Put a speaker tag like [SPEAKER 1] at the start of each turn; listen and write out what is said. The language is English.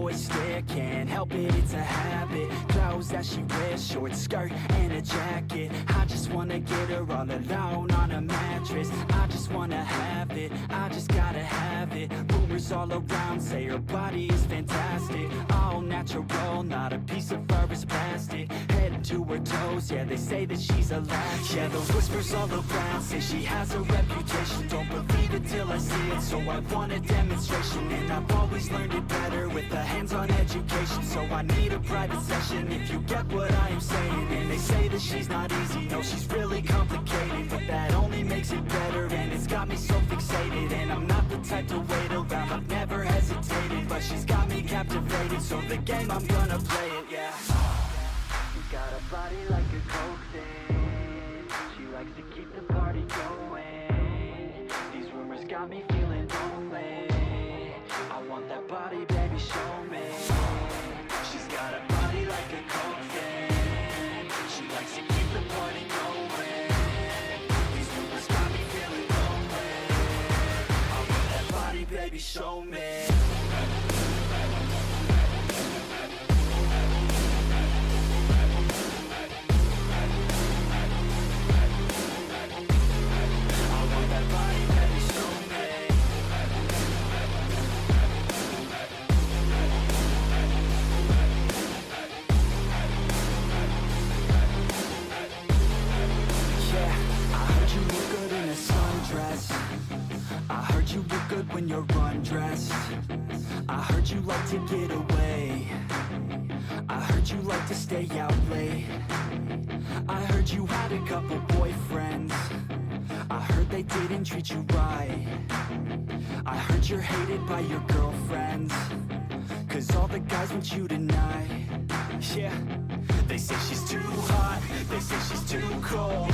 [SPEAKER 1] joystick. Can't help it, it's a habit. Clothes that she wears, short skirt and a jacket. I just wanna get her all alone on a mattress. I just wanna have it, I just gotta have it. Rumors all around say her body is fantastic. All natural, not a piece of fur is plastic. Head to her toes, yeah, they say that she's a latch. Yeah, those whispers all around say she has a reputation. Don't believe it till I see it, so I want a demonstration. And I've always learned it better with a hands-on education. So I need a private session if you get what I am saying. And they say that she's not easy, no, she's really complicated. But that only makes it better, and it's got me so fixated. And I'm not the type to wait around, I've never hesitated. But she's got me captivated, so the game, I'm gonna play it, yeah. She got a body like a coke thing. She likes to keep the party going. These rumors got me feeling lonely. I want that body, baby, show me. She's got a body like a coke thing. She likes to keep the party going. These rumors got me feeling lonely. I want that body, baby, show me. I heard you look good when you're undressed. I heard you like to get away. I heard you like to stay out late. I heard you had a couple boyfriends. I heard they didn't treat you right. I heard you're hated by your girlfriends, 'cause all the guys want you tonight. Yeah, they say she's too hot, they say she's too cold.